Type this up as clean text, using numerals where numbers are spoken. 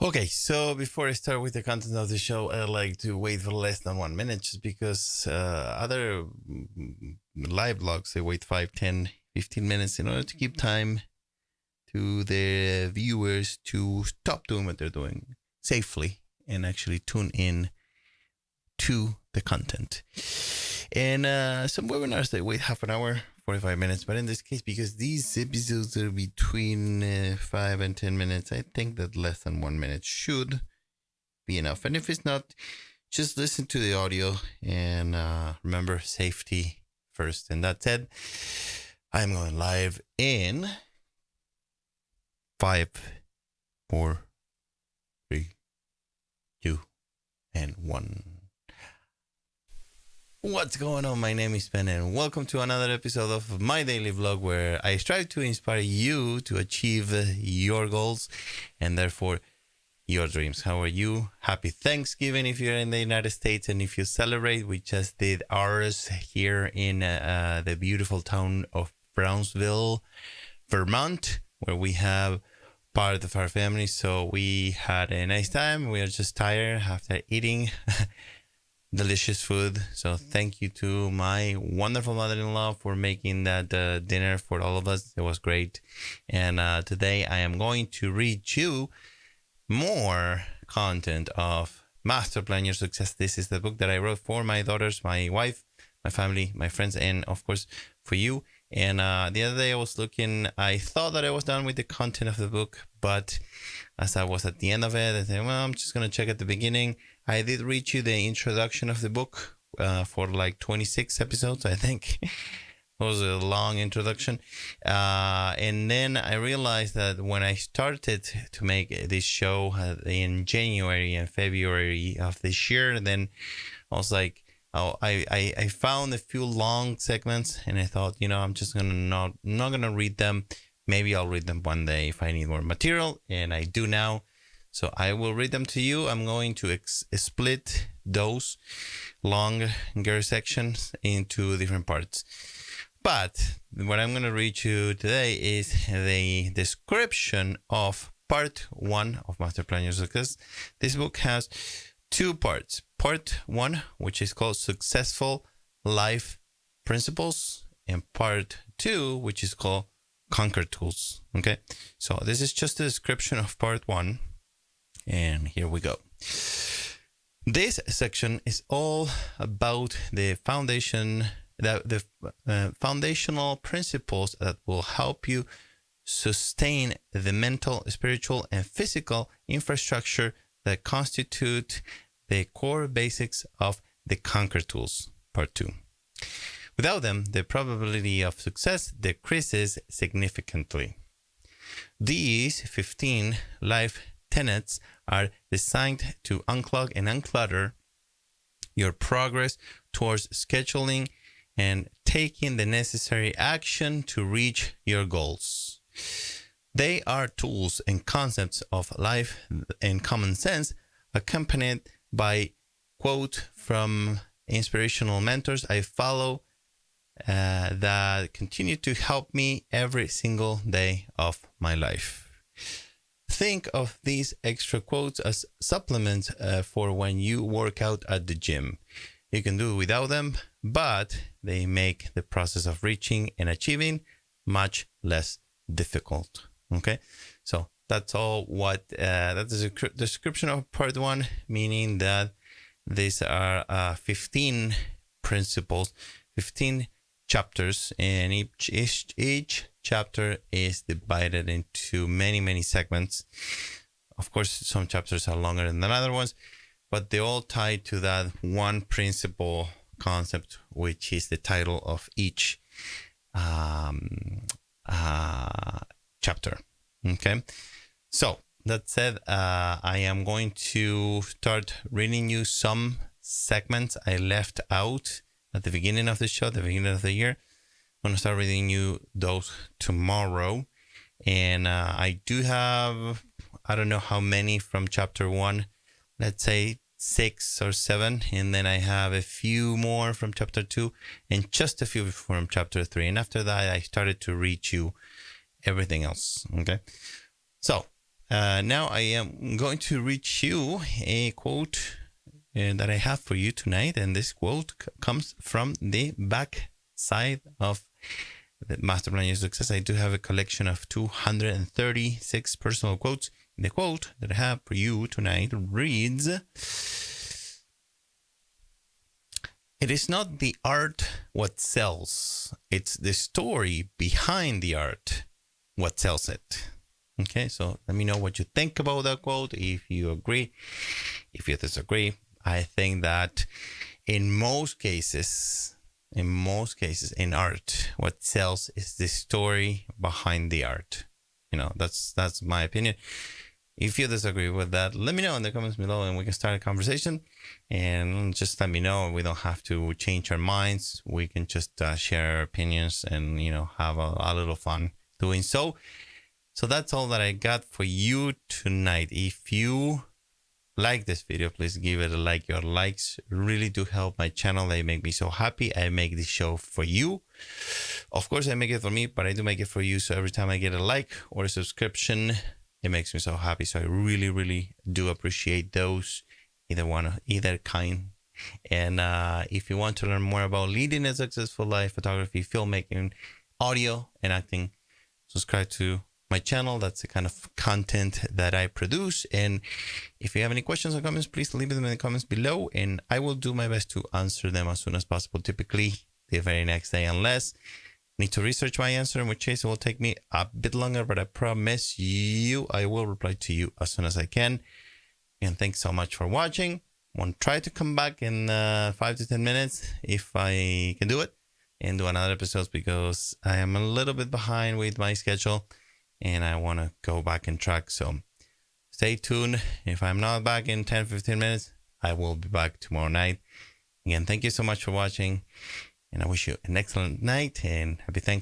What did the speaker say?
Okay, so before I start with the content of the show, I like to wait for less than 1 minute just because other live blogs, they wait 5, 10, 15 minutes in order to keep time to the viewers to stop doing what they're doing safely and actually tune in to the content. And some webinars, they wait half an hour, 45 minutes. But in this case, because these episodes are between 5 and 10 minutes, I think that less than 1 minute should be enough. And if it's not, just listen to the audio and remember safety first. And that said, I'm going live in 5, 4, 3, 2, and 1. What's going on? My name is Ben and welcome to another episode of my daily vlog where I strive to inspire you to achieve your goals and therefore your dreams. How are you? Happy Thanksgiving if you're in the United States, and if you celebrate, we just did ours here in the beautiful town of Brownsville, Vermont, where we have part of our family. So we had a nice time. We are just tired after eating delicious food. So thank you to my wonderful mother-in-law for making that dinner for all of us. It was great. And today I am going to read you more content of Masterplan Your Success. This is the book that I wrote for my daughters, my wife, my family, my friends, and of course for you. And the other day I was looking, I thought that I was done with the content of the book, but as I was at the end of it, I said, well, I'm just going to check at the beginning. I did read you the introduction of the book for like 26 episodes, I think. It was a long introduction. And then I realized that when I started to make this show in January and February of this year, then I was like, I found a few long segments and I thought, I'm just not going to read them. Maybe I'll read them one day if I need more material, and I do now. So I will read them to you. I'm going to split those longer sections into different parts. But what I'm going to read you today is the description of part 1 of Masterplan Your Success. This book has 2 parts. Part 1, which is called Successful Life Principles, and part 2, which is called Conquer Tools. Okay, so this is just a description of part 1. And here we go. This section is all about the foundational principles that will help you sustain the mental, spiritual, and physical infrastructure that constitute the core basics of the Conquer Tools, part 2. Without them, the probability of success decreases significantly. These 15 life tenets are designed to unclog and unclutter your progress towards scheduling and taking the necessary action to reach your goals. They are tools and concepts of life and common sense, accompanied by quote from inspirational mentors I follow that continue to help me every single day of my life. Think of these extra quotes as supplements for when you work out at the gym. You can do without them, but they make the process of reaching and achieving much less difficult. Okay, so that's all what that is a description of part 1, meaning that these are 15 principles, 15 chapters, and each chapter is divided into many segments. Of course, some chapters are longer than other ones, but they all tie to that one principle concept, which is the title of each chapter. Okay, so that said, I am going to start reading you some segments I left out at the beginning of the show, the beginning of the year. I'm going to start reading you those tomorrow. And I do have, I don't know how many from chapter 1, let's say 6 or 7. And then I have a few more from chapter 2 and just a few from chapter 3. And after that, I started to read you everything else. Okay. So now I am going to read you a quote that I have for you tonight. And this quote comes from the back side of the Masterplan Your Success. I do have a collection of 236 personal quotes. The quote that I have for you tonight reads, "It is not the art what sells. It's the story behind the art what sells it." Okay, so let me know what you think about that quote. If you agree, if you disagree. I think that in most cases in art, what sells is the story behind the art. That's my opinion. If you disagree with that, let me know in the comments below and we can start a conversation. And just let me know. We don't have to change our minds. We can just share our opinions and, have a little fun doing so. So that's all that I got for you tonight. If you like this video, please give it a like. Your likes really do help my channel. They make me so happy. I make this show for you. Of course, I make it for me, but I do make it for you. So every time I get a like or a subscription, it makes me so happy. So I really, really do appreciate those, either kind. And if you want to learn more about leading a successful life, photography, filmmaking, audio, and acting, subscribe to my channel. That's the kind of content that I produce. And if you have any questions or comments, please leave them in the comments below and I will do my best to answer them as soon as possible, typically the very next day, unless I need to research my answer, in which case it will take me a bit longer, but I promise you I will reply to you as soon as I can. And thanks so much for watching. I'm going to try to come back in 5 to 10 minutes if I can do it and do another episode, because I am a little bit behind with my schedule and I want to go back in track. So stay tuned. If I'm not back in 10-15 minutes, I will be back tomorrow night. Again, thank you so much for watching, and I wish you an excellent night and happy Thanksgiving.